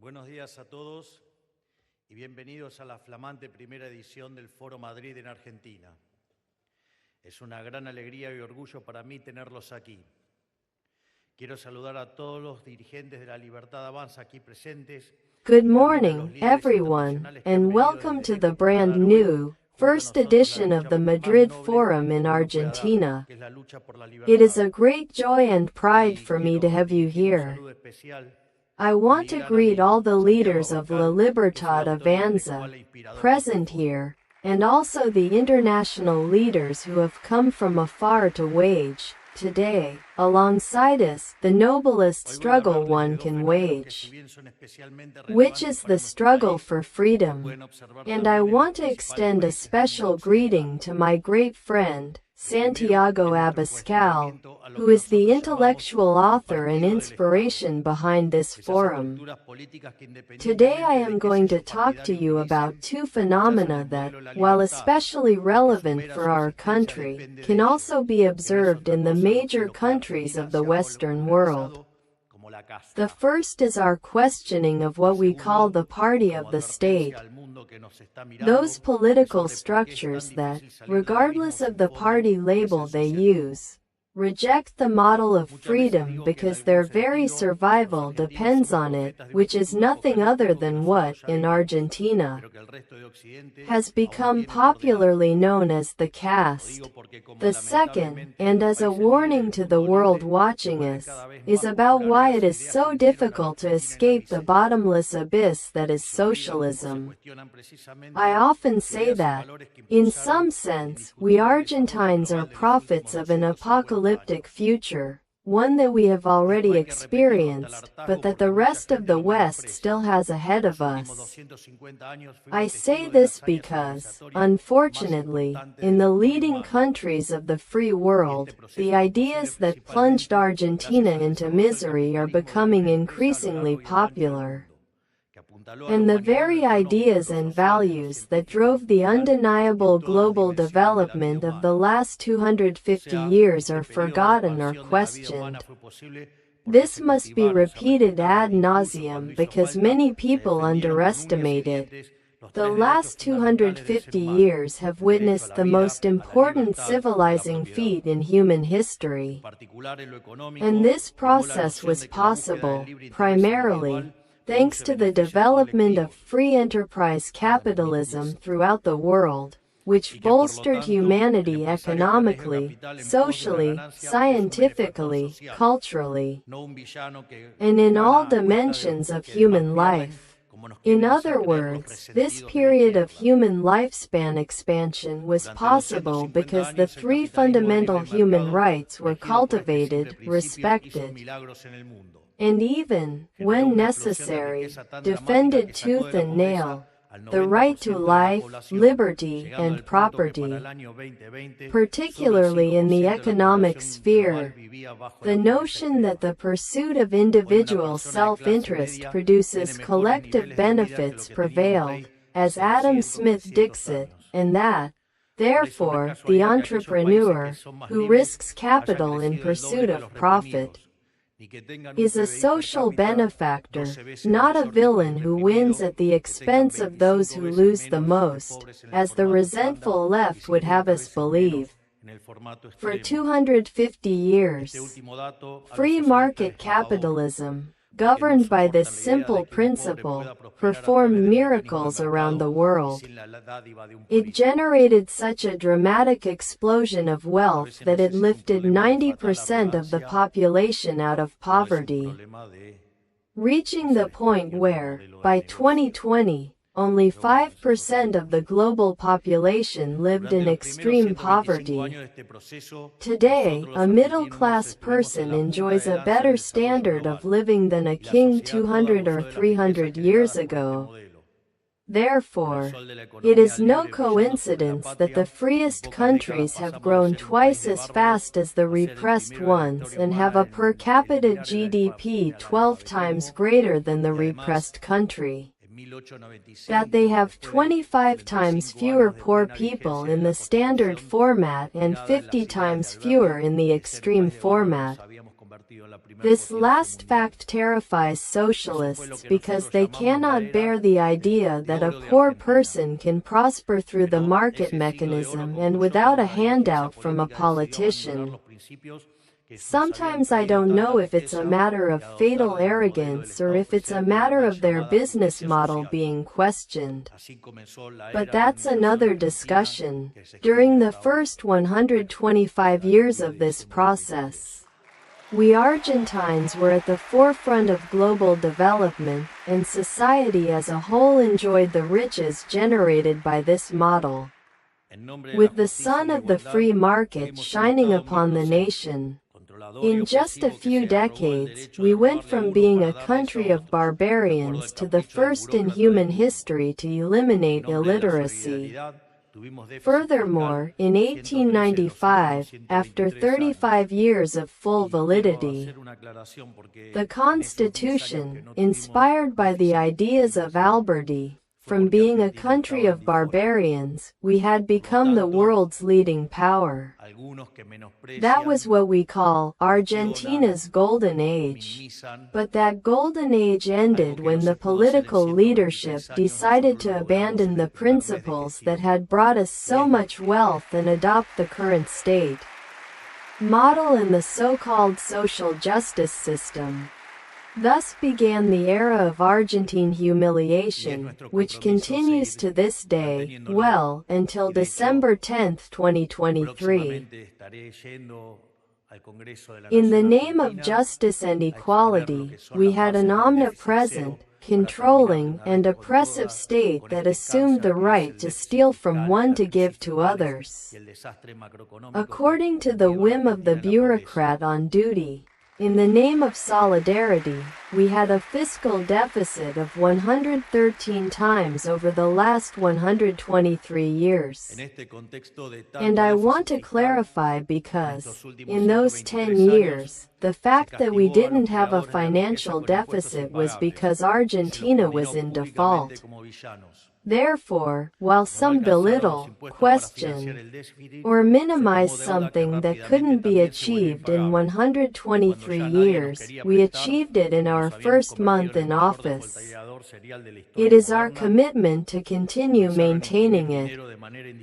Buenos días a todos y bienvenidos a la flamante primera edición del Foro Madrid en Argentina. Es una gran alegría y orgullo para mí tenerlos aquí. Quiero saludar a todos los dirigentes de la Libertad Avanza aquí presentes. Good morning, everyone, and welcome to the brand new first edition of the Madrid Forum in Argentina. It is a great joy and pride for me to have you here. I want to greet all the leaders of La Libertad Avanza present here, and also the international leaders who have come from afar to wage, today, alongside us, the noblest struggle one can wage, which is the struggle for freedom. And I want to extend a special greeting to my great friend, Santiago Abascal, who is the intellectual author and inspiration behind this forum. Today I am going to talk to you about two phenomena that, while especially relevant for our country, can also be observed in the major countries of the Western world. The first is our questioning of what we call the party of the state. Those political structures that, regardless of the party label they use, reject the model of freedom because their very survival depends on it, which is nothing other than what, in Argentina, has become popularly known as the caste. The second, and as a warning to the world watching us, is about why it is so difficult to escape the bottomless abyss that is socialism. I often say that, in some sense, we Argentines are prophets of an apocalyptic future, one that we have already experienced, but that the rest of the West still has ahead of us. I say this because, unfortunately, in the leading countries of the free world, the ideas that plunged Argentina into misery are becoming increasingly popular. And the very ideas and values that drove the undeniable global development of the last 250 years are forgotten or questioned. This must be repeated ad nauseum because many people underestimate it. The last 250 years have witnessed the most important civilizing feat in human history. And this process was possible, primarily, thanks to the development of free enterprise capitalism throughout the world, which bolstered humanity economically, socially, scientifically, culturally, and in all dimensions of human life. In other words, this period of human lifespan expansion was possible because the three fundamental human rights were cultivated, respected, and even, when necessary, defended tooth and nail: the right to life, liberty, and property. Particularly in the economic sphere, the notion that the pursuit of individual self-interest produces collective benefits prevailed, as Adam Smith Dixit, and that, therefore, the entrepreneur, who risks capital in pursuit of profit, is a social benefactor, not a villain who wins at the expense of those who lose the most, as the resentful left would have us believe. For 250 years, free market capitalism, governed by this simple principle, performed miracles around the world. It generated such a dramatic explosion of wealth that it lifted 90% of the population out of poverty, reaching the point where, by 2020, only 5% of the global population lived in extreme poverty. Today, a middle-class person enjoys a better standard of living than a king 200 or 300 years ago. Therefore, it is no coincidence that the freest countries have grown twice as fast as the repressed ones and have a per capita GDP 12 times greater than the repressed country. That they have 25 times fewer poor people in the standard format and 50 times fewer in the extreme format. This last fact terrifies socialists because they cannot bear the idea that a poor person can prosper through the market mechanism and without a handout from a politician. Sometimes I don't know if it's a matter of fatal arrogance or if it's a matter of their business model being questioned. But that's another discussion. During the first 125 years of this process, we Argentines were at the forefront of global development, and society as a whole enjoyed the riches generated by this model. With the sun of the free market shining upon the nation, in just a few decades, we went from being a country of barbarians to the first in human history to eliminate illiteracy. Furthermore, in 1895, after 35 years of full validity, the Constitution, inspired by the ideas of Alberti, from being a country of barbarians, we had become the world's leading power. That was what we call Argentina's golden age. But that golden age ended when the political leadership decided to abandon the principles that had brought us so much wealth and adopt the current state model in the so-called social justice system. Thus began the era of Argentine humiliation, which continues to this day, well, until December 10, 2023. In the name of justice and equality, we had an omnipresent, controlling, and oppressive state that assumed the right to steal from one to give to others, according to the whim of the bureaucrat on duty. In the name of solidarity, we had a fiscal deficit of 113 times over the last 123 years. And I want to clarify because, in those 10 years, the fact that we didn't have a financial deficit was because Argentina was in default. Therefore, while some belittle, question, or minimize something that couldn't be achieved in 123 years, we achieved it in our first month in office. It is our commitment to continue maintaining it.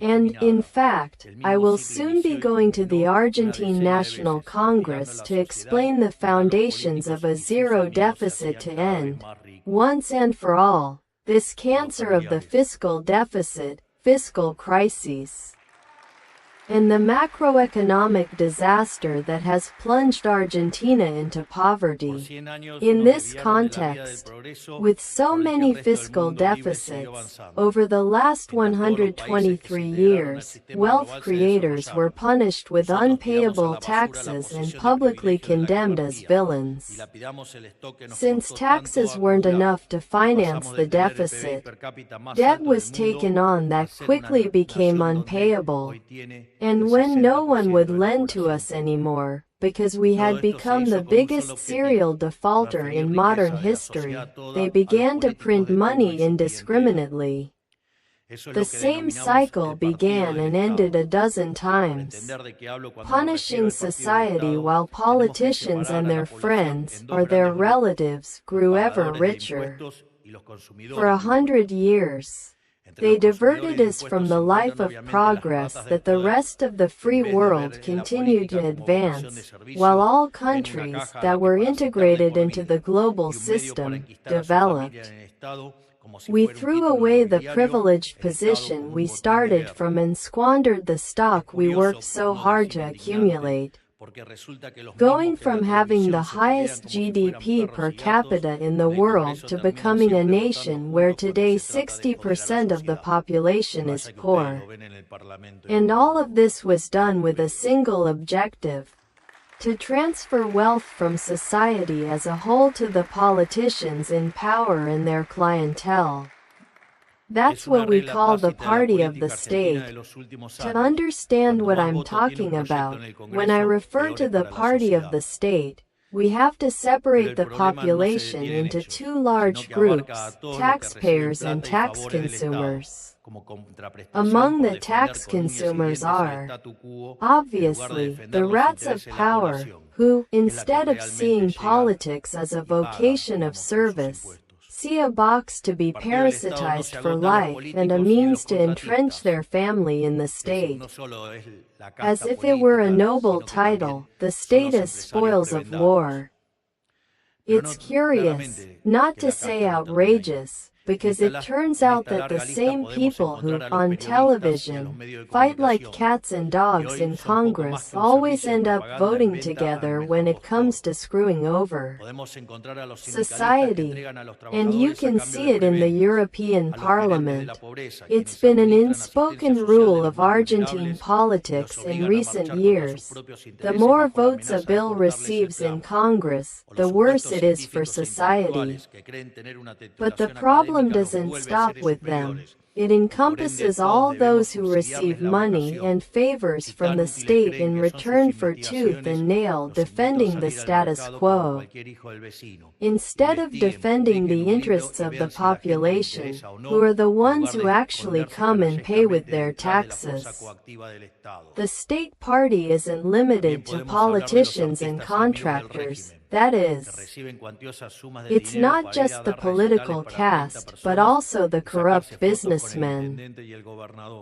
And, in fact, I will soon be going to the Argentine National Congress to explain the foundations of a zero deficit to end, once and for all, this cancer of the fiscal deficit, fiscal crises, and the macroeconomic disaster that has plunged Argentina into poverty. In this context, with so many fiscal deficits, over the last 123 years, wealth creators were punished with unpayable taxes and publicly condemned as villains. Since taxes weren't enough to finance the deficit, debt was taken on that quickly became unpayable. And when no one would lend to us anymore, because we had become the biggest serial defaulter in modern history, they began to print money indiscriminately. The same cycle began and ended a dozen times, punishing society while politicians and their friends, or their relatives, grew ever richer. For 100 years, they diverted us from the life of progress that the rest of the free world continued to advance, while all countries that were integrated into the global system developed. We threw away the privileged position we started from and squandered the stock we worked so hard to accumulate. Going from having the highest GDP per capita in the world to becoming a nation where today 60% of the population is poor. And all of this was done with a single objective: to transfer wealth from society as a whole to the politicians in power and their clientele. That's what we call the party of the state. To understand what I'm talking about, when I refer to the party of the state, we have to separate the population into two large groups, taxpayers and tax consumers. Among the tax consumers are, obviously, the rats of power, who, instead of seeing politics as a vocation of service, see a box to be parasitized for life and a means to entrench their family in the state. As if it were a noble title, the state as spoils of war. It's curious, not to say outrageous, because it turns out that the same people who, on television, fight like cats and dogs in Congress always end up voting together when it comes to screwing over society. And you can see it in the European Parliament. It's been an unspoken rule of Argentine politics in recent years. The more votes a bill receives in Congress, the worse it is for society. But the problem doesn't stop with them. It encompasses all those who receive money and favors from the state in return for tooth and nail defending the status quo. Instead of defending the interests of the population, who are the ones who actually come and pay with their taxes. The state party isn't limited to politicians and contractors. That is, it's not just the political caste, but also the corrupt businessmen.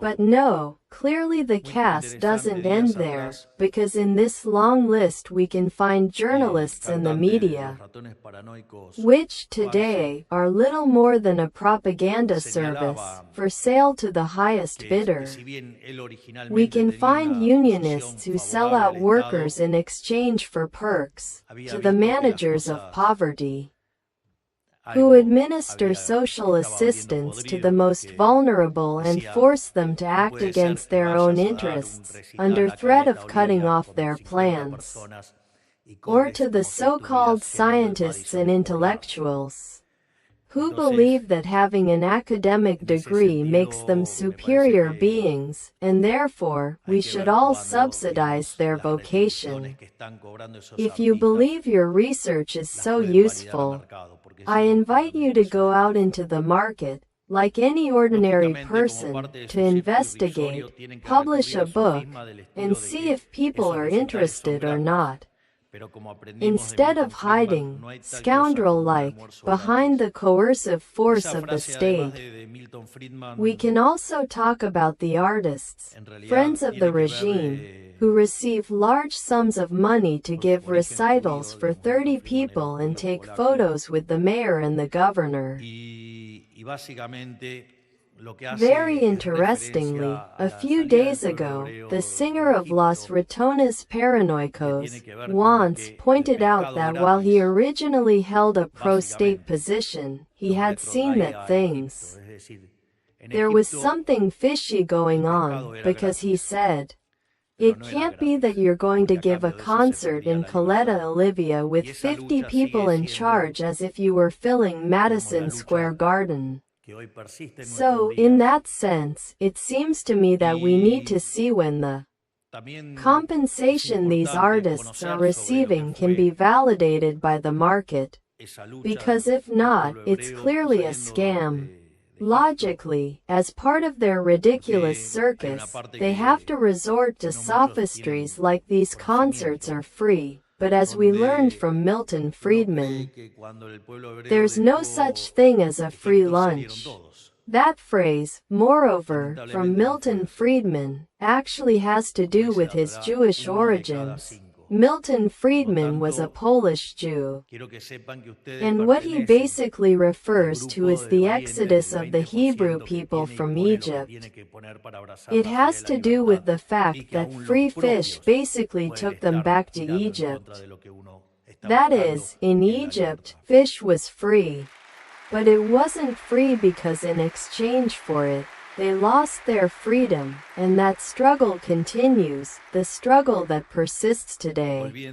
But no, clearly the caste doesn't end there, because in this long list we can find journalists and the media, which today are little more than a propaganda service for sale to the highest bidder. We can find unionists who sell out workers in exchange for perks to the managers of poverty, who administer social assistance to the most vulnerable and force them to act against their own interests, under threat of cutting off their plans, or to the so-called scientists and intellectuals, who believe that having an academic degree makes them superior beings, and therefore, we should all subsidize their vocation. If you believe your research is so useful, I invite you to go out into the market, like any ordinary person, to investigate, publish a book, and see if people are interested or not. Instead of hiding, scoundrel-like, behind the coercive force of the state. We can also talk about the artists, friends of the regime, who receive large sums of money to give recitals for 30 people and take photos with the mayor and the governor. Very interestingly, a few days ago, the singer of Los Ratones Paranoicos, once pointed out that while he originally held a pro-state position, he had seen that there was something fishy going on, because he said, "It can't be that you're going to give a concert in Caleta Olivia with 50 people in charge as if you were filling Madison Square Garden." So, in that sense, it seems to me that we need to see when the compensation these artists are receiving can be validated by the market. Because if not, it's clearly a scam. Logically, as part of their ridiculous circus, they have to resort to sophistries like these concerts are free. But as we learned from Milton Friedman, there's no such thing as a free lunch. That phrase, moreover, from Milton Friedman, actually has to do with his Jewish origins. Milton Friedman was a Polish Jew, and what he basically refers to is the exodus of the Hebrew people from Egypt. It has to do with the fact that free fish basically took them back to Egypt. That is, in Egypt, fish was free. But it wasn't free because in exchange for it, they lost their freedom, and that struggle continues, the struggle that persists today.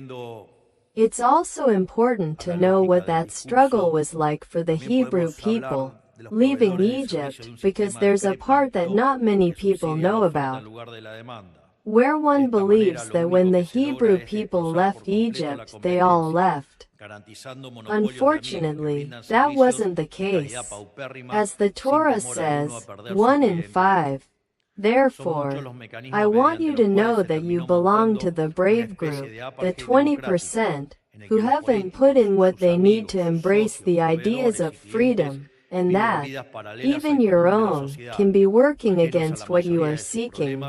It's also important to know what that struggle was like for the Hebrew people, leaving Egypt, because there's a part that not many people know about. where one believes that when the Hebrew people left Egypt, they all left. Unfortunately, that wasn't the case. As the Torah says, 1 in 5. Therefore, I want you to know that you belong to the brave group, the 20%, who haven't put in what they need to embrace the ideas of freedom, and that, even your own, can be working against what you are seeking,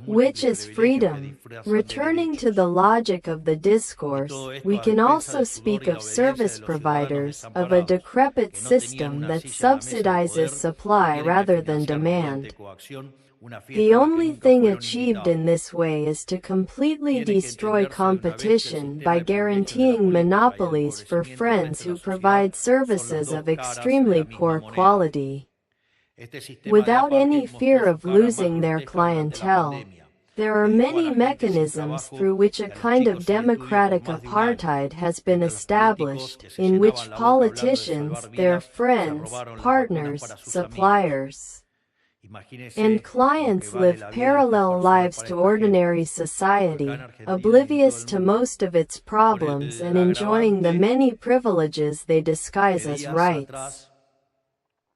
which is freedom. Returning to the logic of the discourse, we can also speak of service providers, of a decrepit system that subsidizes supply rather than demand. The only thing achieved in this way is to completely destroy competition by guaranteeing monopolies for friends who provide services of extremely poor quality, without any fear of losing their clientele. There are many mechanisms through which a kind of democratic apartheid has been established, in which politicians, their friends, partners, suppliers, and clients live parallel lives to ordinary society, oblivious to most of its problems and enjoying the many privileges they disguise as rights.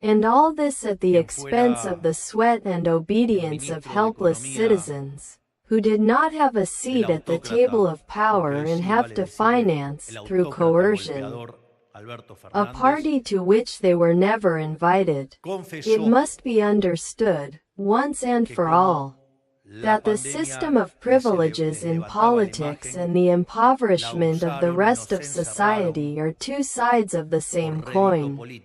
And all this at the expense of the sweat and obedience of helpless citizens, who did not have a seat at the table of power and have to finance, through coercion, a party to which they were never invited. It must be understood, once and for all, that the system of privileges in politics and the impoverishment of the rest of society are two sides of the same coin.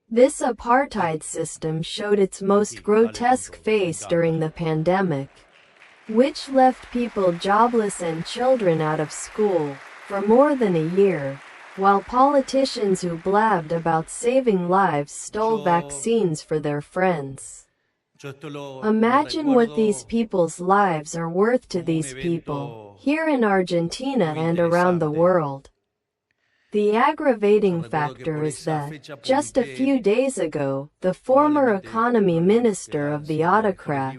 This apartheid system showed its most grotesque face during the pandemic, which left people jobless and children out of school for more than a year, while politicians who blabbed about saving lives stole vaccines for their friends. Imagine what these people's lives are worth to these people, here in Argentina and around the world. The aggravating factor is that, just a few days ago, the former economy minister of the autocrat,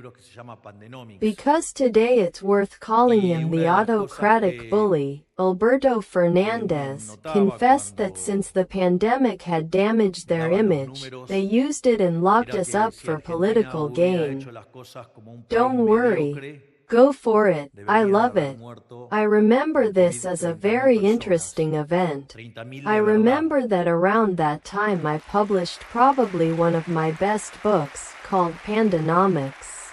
because today it's worth calling him the autocratic bully, Alberto Fernandez, confessed that since the pandemic had damaged their image, they used it and locked us up for political gain. Don't worry. Go for it, I love it. I remember this as a very interesting event. I remember that around that time I published probably one of my best books, called Pandanomics.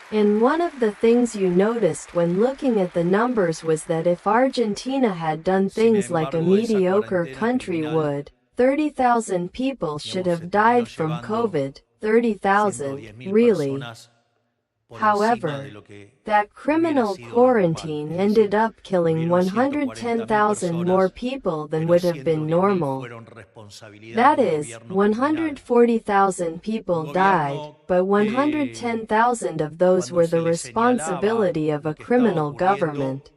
And one of the things you noticed when looking at the numbers was that if Argentina had done things like a mediocre country would, 30,000 people should have died from COVID, 30,000, really. However, that criminal quarantine ended up killing 110,000 more people than would have been normal. That is, 140,000 people died, but 110,000 of those were the responsibility of a criminal government.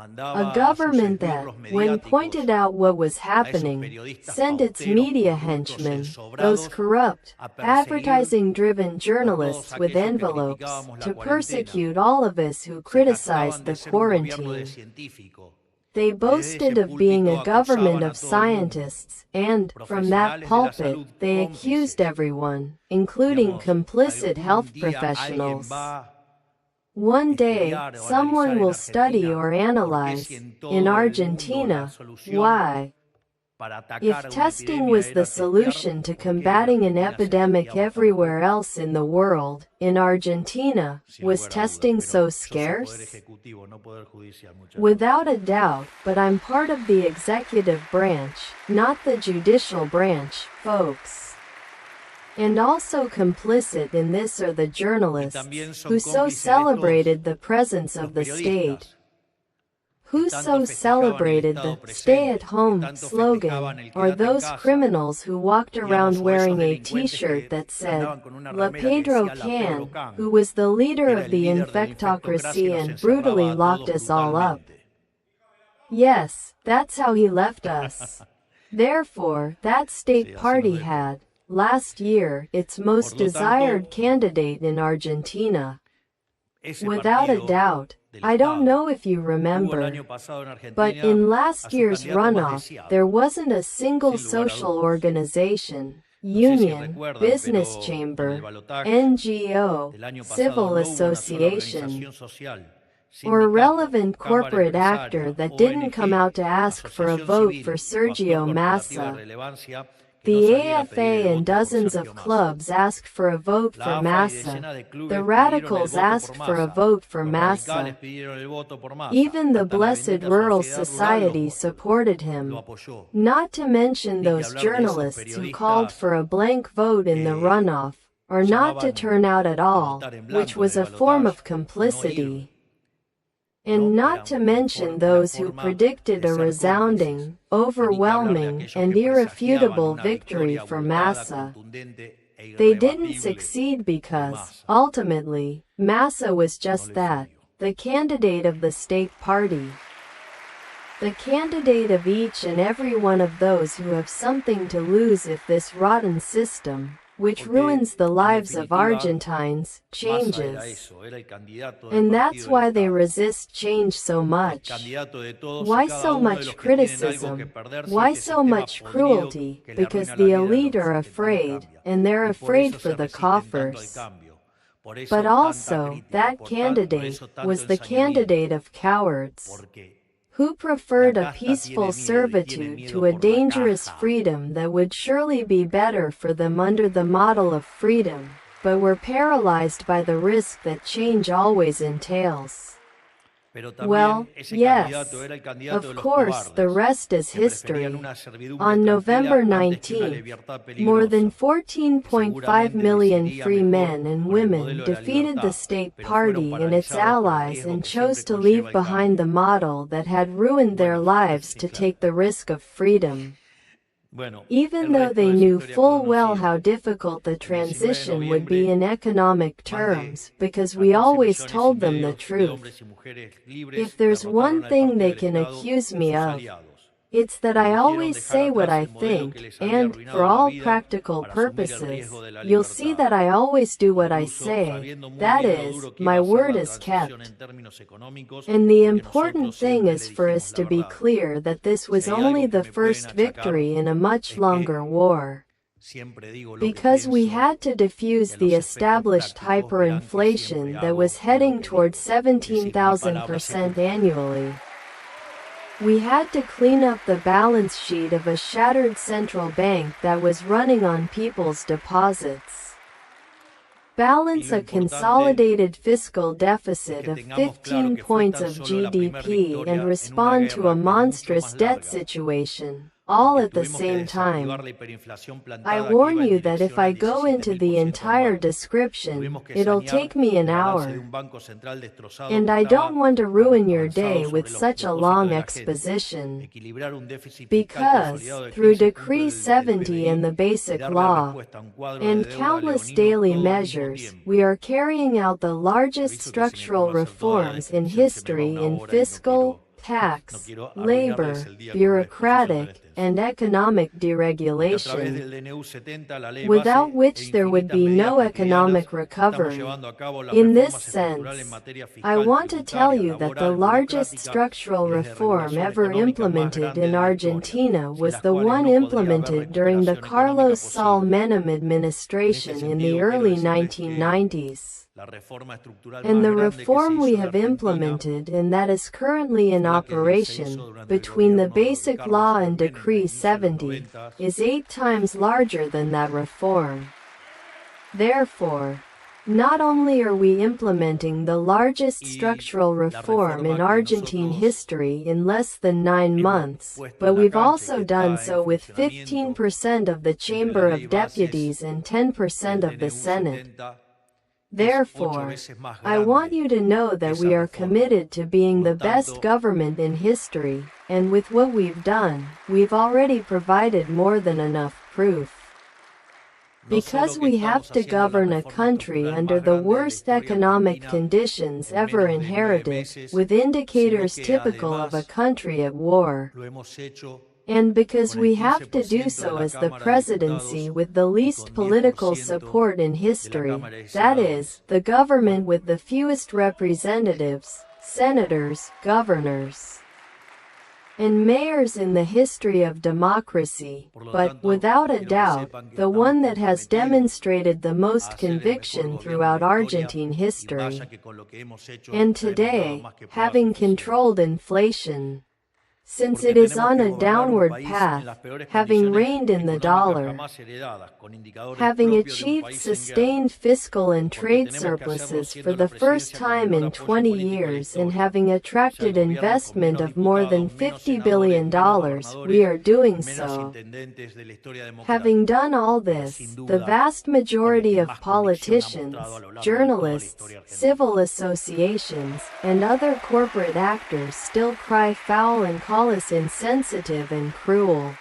A government that, when pointed out what was happening, sent its media henchmen, those corrupt, advertising-driven journalists with envelopes, to persecute all of us who criticized the quarantine. They boasted of being a government of scientists, and, from that pulpit, they accused everyone, including complicit health professionals. One day, someone will study or analyze, in Argentina, why. If testing was the solution to combating an epidemic everywhere else in the world, in Argentina, was testing so scarce? Without a doubt, but I'm part of the executive branch, not the judicial branch, folks. And also complicit in this are the journalists, who so celebrated the presence of the state, who so celebrated the stay-at-home slogan, or those criminals who walked around wearing a t-shirt that said, La Pedro Can, who was the leader of the infectocracy and brutally locked us all up. Yes, that's how he left us. Therefore, that state party had, last year, its most desired candidate in Argentina. Without a doubt, I don't know if you remember, but in last year's runoff, there wasn't a single social organization, union, business chamber, NGO, civil association, or relevant corporate actor that didn't come out to ask for a vote for Sergio Massa. The AFA and dozens of clubs asked for a vote for Massa. The radicals asked for a vote for Massa. Even the Blessed Rural Society supported him. Not to mention those journalists who called for a blank vote in the runoff, or not to turn out at all, which was a form of complicity. And not to mention those who predicted a resounding, overwhelming, and irrefutable victory for Massa. They didn't succeed because, ultimately, Massa was just that, the candidate of the state party. The candidate of each and every one of those who have something to lose if this rotten system, which ruins the lives of Argentines, changes. And that's why they resist change so much. Why so much criticism? Why so much cruelty? Because the elite are afraid, and they're afraid for the coffers. But also, that candidate was the candidate of cowards, who preferred a peaceful servitude to a dangerous freedom that would surely be better for them under the model of freedom, but were paralyzed by the risk that change always entails. Well, yes, of course, the rest is history. On November 19, more than 14.5 million free men and women defeated the state party and its allies and chose to leave behind the model that had ruined their lives to take the risk of freedom. Even though they knew full well how difficult the transition would be in economic terms, because we always told them the truth. If there's one thing they can accuse me of, it's that I always say what I think, and, for all practical purposes, you'll see that I always do what I say. That is, my word is kept. And the important thing is for us to be clear that this was only the first victory in a much longer war. Because we had to defuse the established hyperinflation that was heading towards 17,000% annually. We had to clean up the balance sheet of a shattered central bank that was running on people's deposits. Balance a consolidated fiscal deficit of 15 points of GDP and respond to a monstrous debt situation, all at the same time. I warn you that if I go into the entire description, it'll take me an hour. And I don't want to ruin your day with such a long exposition. Because, through Decree 70 and the Basic Law, and countless daily measures, we are carrying out the largest structural reforms in history in fiscal, tax, labor, bureaucratic, and economic deregulation, without which there would be no economic recovery. In this sense, I want to tell you that the largest structural reform ever implemented in Argentina was the one implemented during the Carlos Saul Menem administration in the early 1990s. And the reform we have implemented and that is currently in operation, between the Basic Law and Decree 70, is 8 times larger than that reform. Therefore, not only are we implementing the largest structural reform in Argentine history in less than 9 months, but we've also done so with 15% of the Chamber of Deputies and 10% of the Senate. Therefore, I want you to know that we are committed to being the best government in history, and with what we've done, we've already provided more than enough proof. Because we have to govern a country under the worst economic conditions ever inherited, with indicators typical of a country at war. And because we have to do so as the presidency with the least political support in history, that is, the government with the fewest representatives, senators, governors, and mayors in the history of democracy, but, without a doubt, the one that has demonstrated the most conviction throughout Argentine history. And today, having controlled inflation, since it is on a downward path, having reigned in the dollar, having achieved sustained fiscal and trade surpluses for the first time in 20 years and having attracted investment of more than $50 billion, we are doing so. Having done all this, the vast majority of politicians, journalists, civil associations, and other corporate actors still cry foul and call us insensitive and cruel.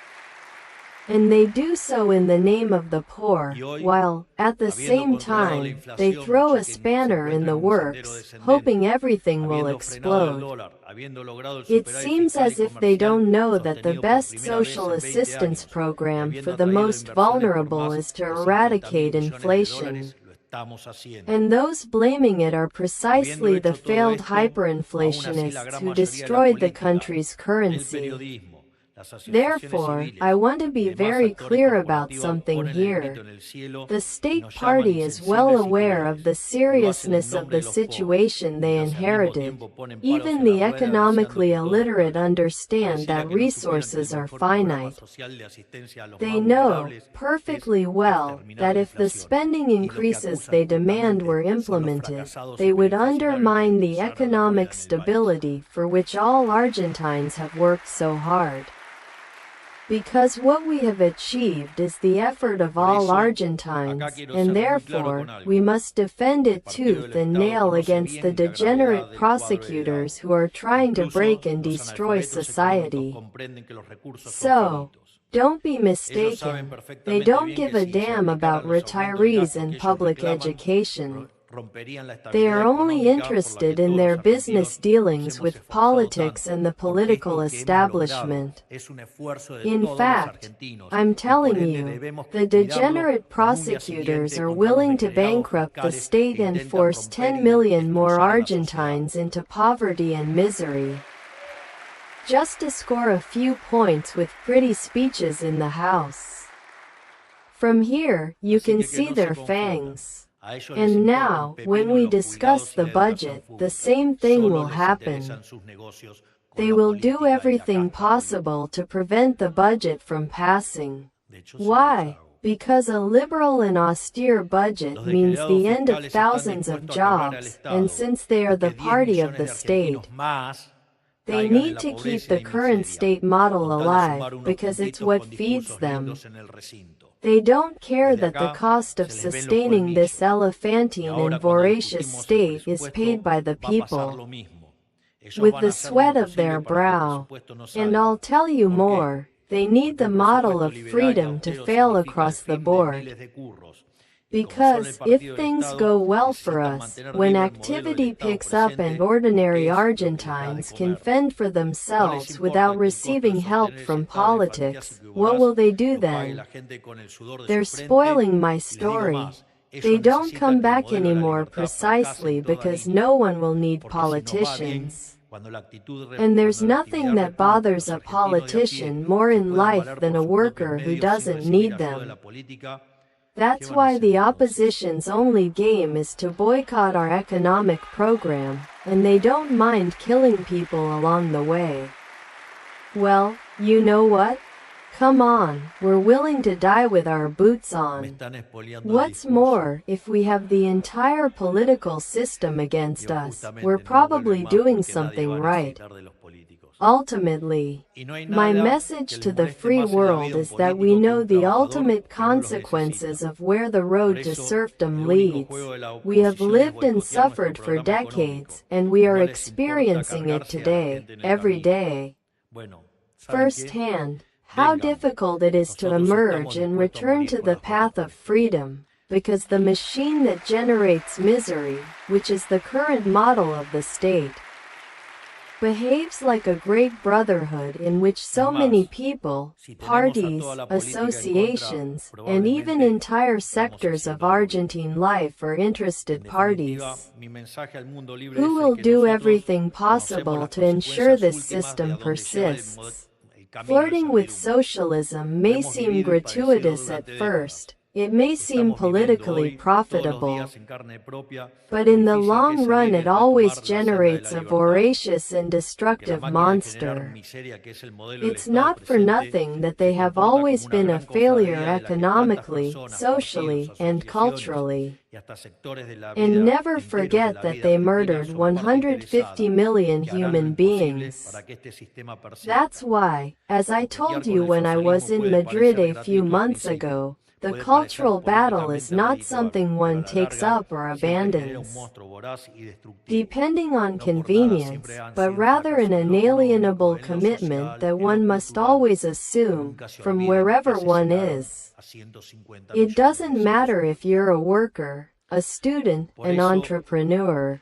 And they do so in the name of the poor, while, at the same time, they throw a spanner in the works, hoping everything will explode. It seems as if they don't know that the best social assistance program for the most vulnerable is to eradicate inflation. And those blaming it are precisely the failed hyperinflationists who destroyed the country's currency. Therefore, I want to be very clear about something here. The State Party is well aware of the seriousness of the situation they inherited. Even the economically illiterate understand that resources are finite. They know, perfectly well, that if the spending increases they demand were implemented, they would undermine the economic stability for which all Argentines have worked so hard. Because what we have achieved is the effort of all Argentines, and therefore, we must defend it tooth and nail against the degenerate prosecutors who are trying to break and destroy society. So, don't be mistaken, they don't give a damn about retirees and public education. They are only interested in their business dealings with politics and the political establishment. In fact, I'm telling you, the degenerate prosecutors are willing to bankrupt the state and force 10 million more Argentines into poverty and misery, just to score a few points with pretty speeches in the House. From here, you can see their fangs. And now, when we discuss the budget, the same thing will happen. They will do everything possible to prevent the budget from passing. Why? Because a liberal and austere budget means the end of thousands of jobs, and since they are the party of the state, they need to keep the current state model alive, because it's what feeds them. They don't care that the cost of sustaining this elephantine and voracious state is paid by the people, with the sweat of their brow. And I'll tell you more, they need the model of freedom to fail across the board. Because, if things go well for us, when activity picks up and ordinary Argentines can fend for themselves without receiving help from politics, what will they do then? They're spoiling my story. They don't come back anymore precisely because no one will need politicians. And there's nothing that bothers a politician more in life than a worker who doesn't need them. That's why the opposition's only game is to boycott our economic program, and they don't mind killing people along the way. Well, you know what? Come on, we're willing to die with our boots on. What's more, if we have the entire political system against us, we're probably doing something right. Ultimately, my message to the free world is that we know the ultimate consequences of where the road to serfdom leads. We have lived and suffered for decades, and we are experiencing it today, every day, firsthand, how difficult it is to emerge and return to the path of freedom, because the machine that generates misery, which is the current model of the state, behaves like a great brotherhood in which so many people, parties, associations, and even entire sectors of Argentine life are interested parties, who will do everything possible to ensure this system persists. Flirting with socialism may seem gratuitous at first. It may seem politically profitable, but in the long run it always generates a voracious and destructive monster. It's not for nothing that they have always been a failure economically, socially, and culturally. And never forget that they murdered 150 million human beings. That's why, as I told you when I was in Madrid a few months ago, the cultural battle is not something one takes up or abandons, depending on convenience, but rather an inalienable commitment that one must always assume, from wherever one is. It doesn't matter if you're a worker, a student, an entrepreneur,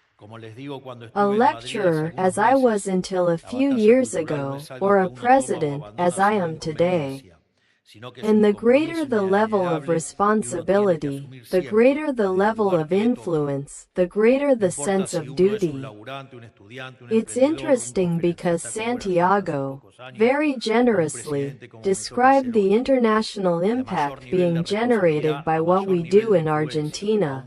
a lecturer, as I was until a few years ago, or a president, as I am today. And the greater the level of responsibility, the greater the level of influence, the greater the sense of duty. It's interesting because Santiago, very generously, described the international impact being generated by what we do in Argentina.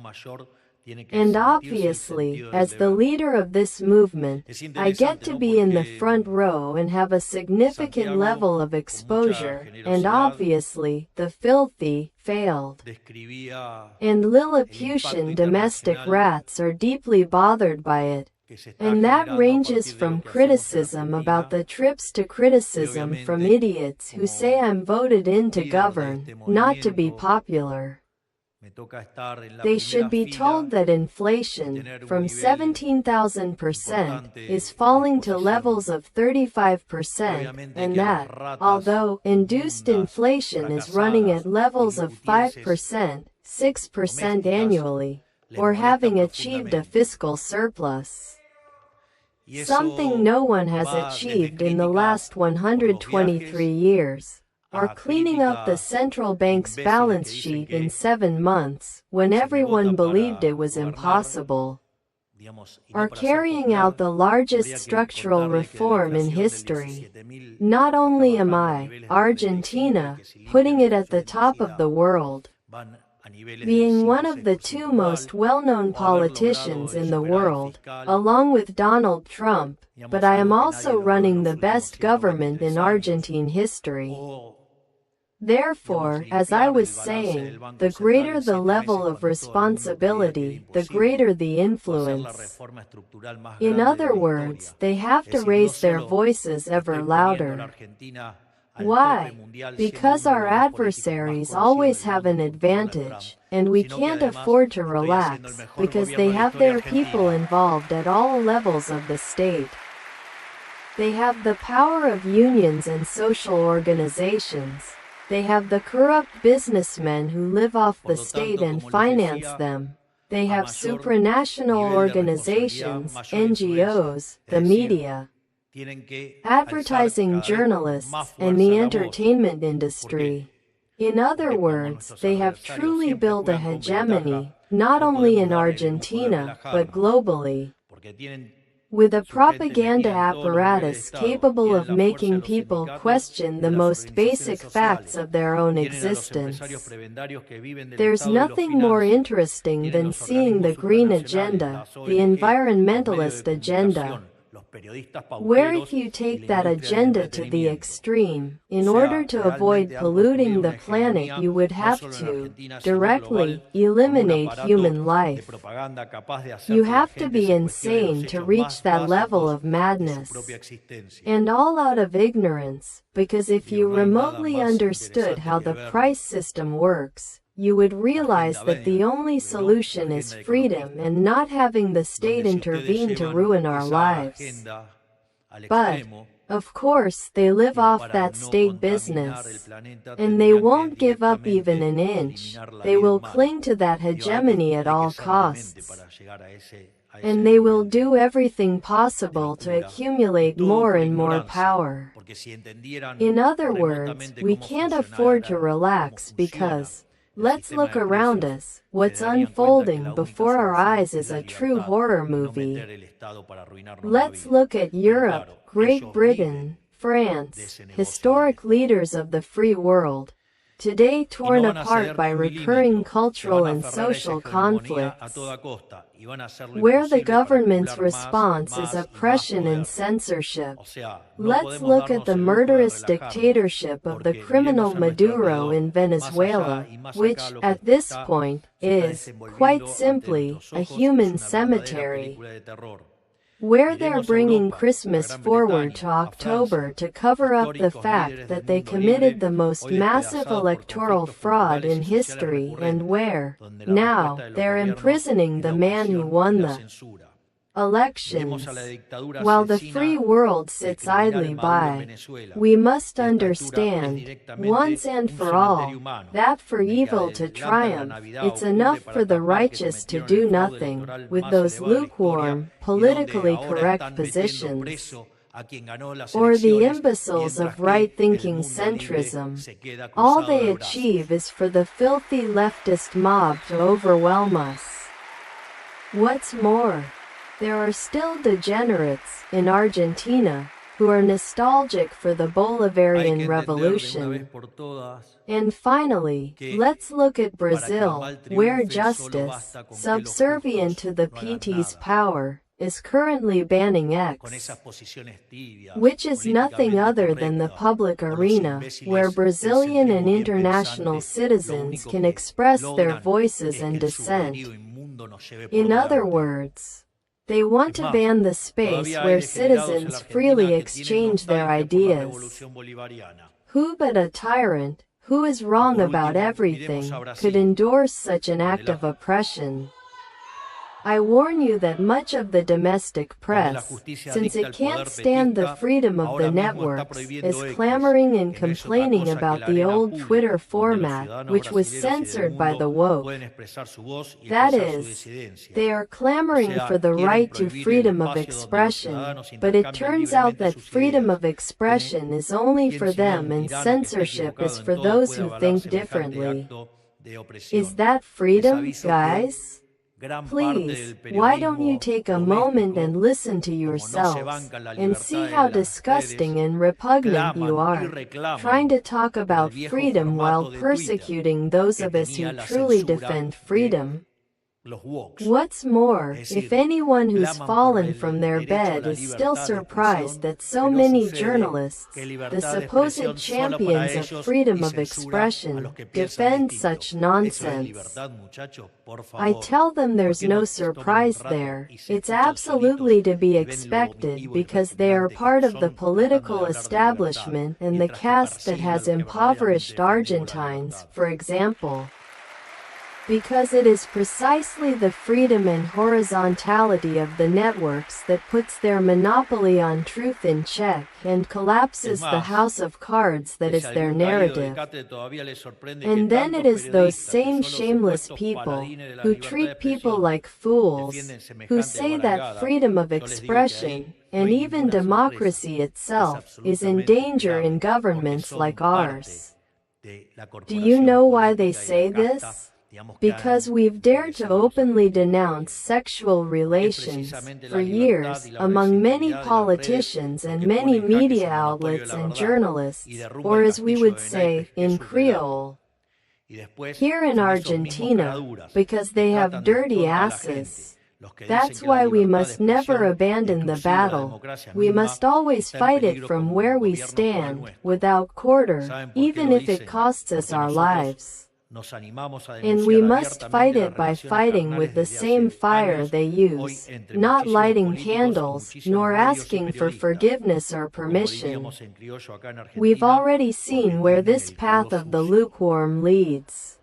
And obviously, as the leader of this movement, I get to be in the front row and have a significant level of exposure, and obviously, the filthy, failed, and Lilliputian domestic rats are deeply bothered by it. And that ranges from criticism about the trips to criticism from idiots who say I'm voted in to govern, not to be popular. They should be told that inflation, from 17,000%, is falling to levels of 35%, and that, although induced inflation is running at levels of 5%, 6% annually, or having achieved a fiscal surplus, something no one has achieved in the last 123 years. Or cleaning up the central bank's balance sheet in 7 months, when everyone believed it was impossible. Or carrying out the largest structural reform in history. Not only am I, Argentina, putting it at the top of the world, being one of the 2 most well-known politicians in the world, along with Donald Trump, but I am also running the best government in Argentine history. Therefore, as I was saying, the greater the level of responsibility, the greater the influence. In other words, they have to raise their voices ever louder. Why? Because our adversaries always have an advantage, and we can't afford to relax, because they have their people involved at all levels of the state. They have the power of unions and social organizations. They have the corrupt businessmen who live off the state and finance them. They have supranational organizations, NGOs, the media, advertising journalists, and the entertainment industry. In other words, they have truly built a hegemony, not only in Argentina, but globally, with a propaganda apparatus capable of making people question the most basic facts of their own existence. There's nothing more interesting than seeing the green agenda, the environmentalist agenda, where if you take that agenda to the extreme, in order to avoid polluting the planet you would have to, directly, eliminate human life. You have to be insane to reach that level of madness. And all out of ignorance, because if you remotely understood how the price system works, you would realize that the only solution is freedom and not having the state intervene to ruin our lives. But, of course, they live off that state business, and they won't give up even an inch. They will cling to that hegemony at all costs. and they will do everything possible to accumulate more and more power. In other words, we can't afford to relax because, let's look around us, what's unfolding before our eyes is a true horror movie. Let's look at Europe, Great Britain, France, historic leaders of the free world, today torn apart by recurring cultural and social conflicts, where the government's response is oppression and censorship. Let's look at the murderous dictatorship of the criminal Maduro in Venezuela, which, at this point, is, quite simply, a human cemetery, where they're bringing Christmas forward to October to cover up the fact that they committed the most massive electoral fraud in history, and where, now, they're imprisoning the man who won the elections. While the free world sits idly by, we must understand, once and for all, that for evil to triumph, it's enough for the righteous to do nothing, with those lukewarm, politically correct positions, or the imbeciles of right-thinking centrism. All they achieve is for the filthy leftist mob to overwhelm us. What's more, there are still degenerates, in Argentina, who are nostalgic for the Bolivarian Revolution. And finally, let's look at Brazil, where justice, subservient to the PT's power, is currently banning X, which is nothing other than the public arena, where Brazilian and international citizens can express their voices and dissent. In other words, they want to ban the space where citizens freely exchange their ideas. Who but a tyrant, who is wrong about everything, could endorse such an act of oppression? I warn you that much of the domestic press, since it can't stand the freedom of the networks, is clamoring and complaining about the old Twitter format, which was censored by the woke. That is, they are clamoring for the right to freedom of expression, but it turns out that freedom of expression is only for them and censorship is for those who think differently. Is that freedom, guys? Please, why don't you take a moment and listen to yourselves, and see how disgusting and repugnant you are, trying to talk about freedom while persecuting those of us who truly defend freedom? What's more, if anyone who's fallen from their bed is still surprised that so many journalists, the supposed champions of freedom of expression, defend such nonsense, I tell them there's no surprise there. It's absolutely to be expected because they are part of the political establishment and the caste that has impoverished Argentines, for example. Because it is precisely the freedom and horizontality of the networks that puts their monopoly on truth in check and collapses the house of cards that is their narrative. And then it is those same shameless people, who treat people like fools, who say that freedom of expression, and even democracy itself, is in danger in governments like ours. Do you know why they say this? Because we've dared to openly denounce sexual relations, for years, among many politicians and many media outlets and journalists, or as we would say, in Creole. Here in Argentina, because they have dirty asses. That's why we must never abandon the battle. We must always fight it from where we stand, without quarter, even if it costs us our lives. And we must fight it by fighting with the same fire they use, not lighting candles, nor asking for forgiveness or permission. We've already seen where this path of the lukewarm leads.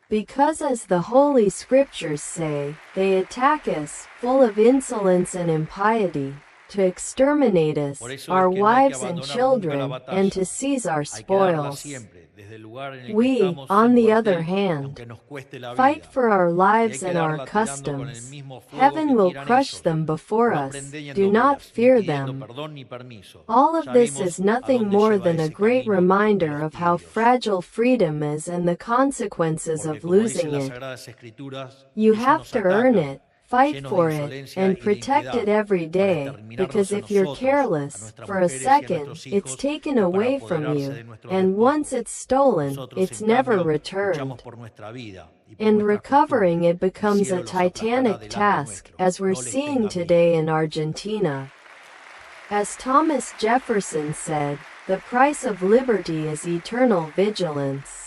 Because as the Holy Scriptures say, they attack us, full of insolence and impiety. to exterminate us, Por eso our es que no hay que wives and abandonar nunca la children, batalla. and to seize our Hay que darla spoils. siempre, desde el lugar en el que We, estamos, on sin the cuartel, other hand, aunque nos cueste la fight vida. for our Y hay lives que and our darla tirando con el customs. mismo fuego que Heaven will tiran crush ellos, them before no us. prendiendo Do not velas, ni fear pidiendo them. perdón ni permiso. All of Ya this vimos is a nothing dónde more lleva than a ese great camino de reminder los of how tibios. fragile freedom is and the consequences Porque of como dicen losing las it. Sagradas Escrituras, You ellos have nos to earn atacan, it, fight llenos for de it, insolencia and y de protect it impiedad, every para day, exterminarnos because a if you're nosotros, a careless nuestras for a mujeres y a second, nuestros it's hijos, taken y para away from apoderarse you, de nuestros and once despojos. it's stolen, Nosotros, it's en never cambio, returned. luchamos por nuestra vida y por And nuestras recovering costumbres. it becomes El a cielo los aplastará titanic delante task, nuestro. as we're No les seeing tengan today miedo. in Argentina. As Thomas Jefferson said, the price of liberty is eternal vigilance.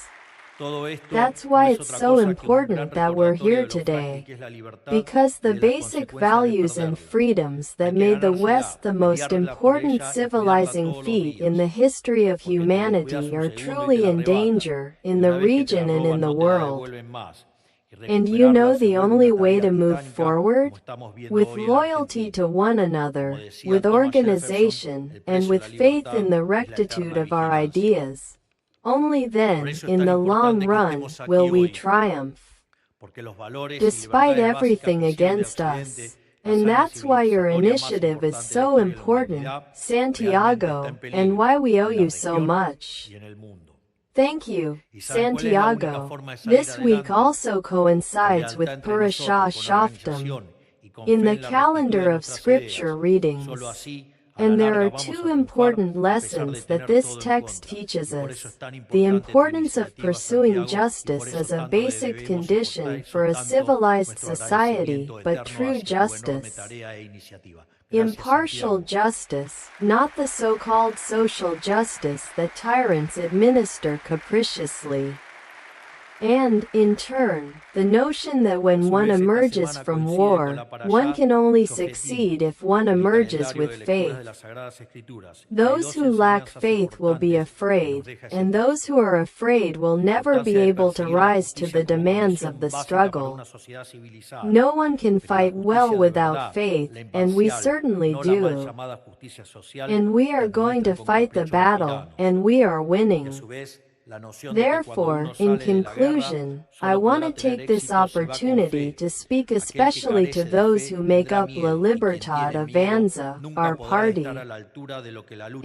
Todo esto That's no why es it's otra so cosa que un important gran that we're recordatorio here de lo frágil today, que es la libertad because y the de las basic consecuencias de values and perderla. freedoms that Hay que made the ganársela, West the most pelearla por important ella y cuidarla civilizing todos los feat in días. the history of Porque el que descuidas humanity un are segundo y te truly la in arrebatan. danger Y in the una vez que te la region and in roban, the no te la world. devuelven más. Y And you know recuperarla se the vuelve only una way tarea to move titánica, forward? como estamos viendo With hoy en loyalty Argentina. to one Como another, decía with Thomas Jefferson, organization, el and precio de with la faith libertad in the es la rectitude eterna of our vigilancia. ideas. Only Por then, eso es in tan the long importante que run, estemos aquí will we hoy, triumph. porque los valores y Despite libertades básicas everything que hicieron de against Occidente us. la And hazaña that's why your civilizatoria más initiative is importante de la so historia de la important, humanidad, realmente está Santiago, en and peligro why we owe en la you so región much. y en el mundo. Thank you, ¿Y saben cuál es la única Santiago. forma de salir This week adelante? also Con coincides lealtad with entre nosotros, con Purushottam, organización y con in fe the en la rectitud calendar de of nuestras scripture ideas. readings. Solo así, a la And there larga, are vamos a two triunfar important a pesar de lessons that tener this todo en text contra. teaches Y por eso us. es tan The importante tu importance of iniciativa, pursuing Santiago, y por justice eso as a tanto le basic debemos y condition por for a eso tanto civilized nuestro society, agradecimiento but eterno true hacia tu enorme justice. tarea e iniciativa. Gracias, Impartial Santiago. justice, not the so-called social justice that tyrants administer capriciously. And, in turn, the notion that when one emerges from war, one can only succeed if one emerges with faith. Those who lack faith will be afraid, and those who are afraid will never be able to rise to the demands of the struggle. No one can fight well without faith, and we certainly do. And we are going to fight the battle, and we are winning. Therefore, in conclusion, I want to take this opportunity to speak especially to those who make up La Libertad Avanza, our party,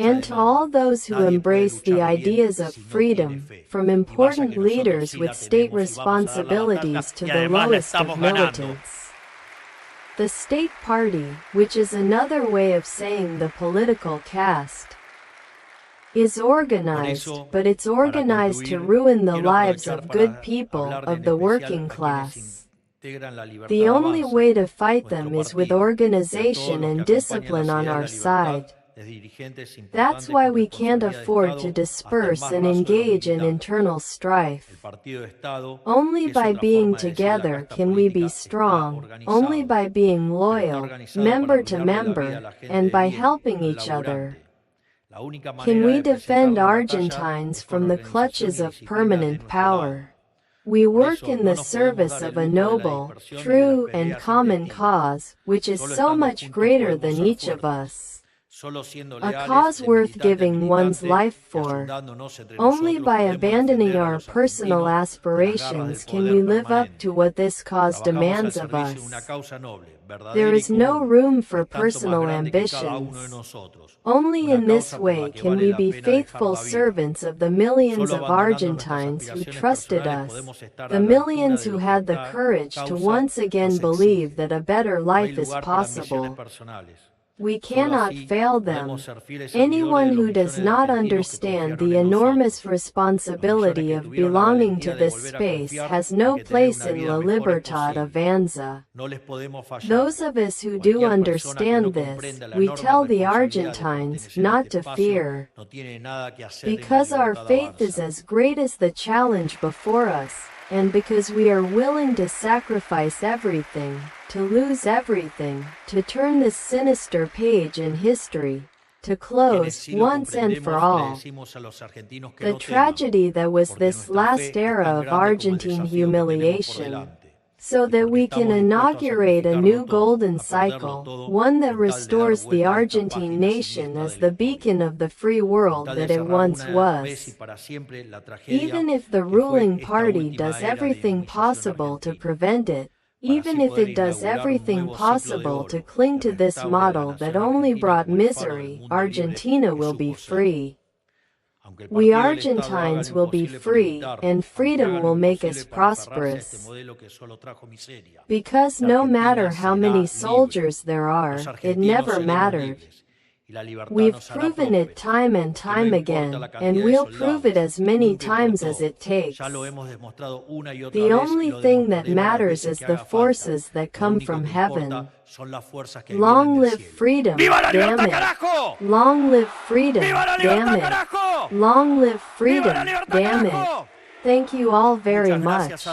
and to all those who embrace the ideas of freedom, from important leaders with state responsibilities to the lowest of militants. The state party, which is another way of saying the political caste, is organized, but it's organized to ruin the lives of good people, of the working class. The only way to fight them is with organization and discipline on our side. That's why we can't afford to disperse and engage in internal strife. Only by being together can we be strong, only by being loyal, member to member, and by helping each other. Can we defend Argentines from the clutches of permanent power? We work in the service of a noble, true, and common cause, which is so much greater than each of us. A cause worth giving one's life for. Only by abandoning our personal aspirations can we live up to what this cause demands of us. There is no room for personal ambitions. Only in this way can we be faithful servants of the millions of Argentines who trusted us, the millions who had the courage to once again believe that a better life is possible. We cannot fail them. Anyone who does not understand the enormous responsibility of belonging to this space has no place in La Libertad Avanza. Those of us who do understand this, we tell the Argentines not to fear, because our faith is as great as the challenge before us, and because we are willing to sacrifice everything, to lose everything, to turn this sinister page in history, to close, once and for all, the tragedy that was this last era of Argentine humiliation. so that we can inaugurate a new golden cycle, one that restores the Argentine nation as the beacon of the free world that it once was. Even if the ruling party does everything possible to prevent it, even if it does everything possible to cling to this model that only brought misery, Argentina will be free. We Argentines will be free, and freedom will make us prosperous. Because no matter how many soldiers there are, it never mattered. We've proven it time and time again, and we'll prove it as many times as it takes. The only thing that matters is the forces that come from heaven. Long live freedom, damn it. Long live freedom, damn it. Long live freedom, damn it. Thank you all very much.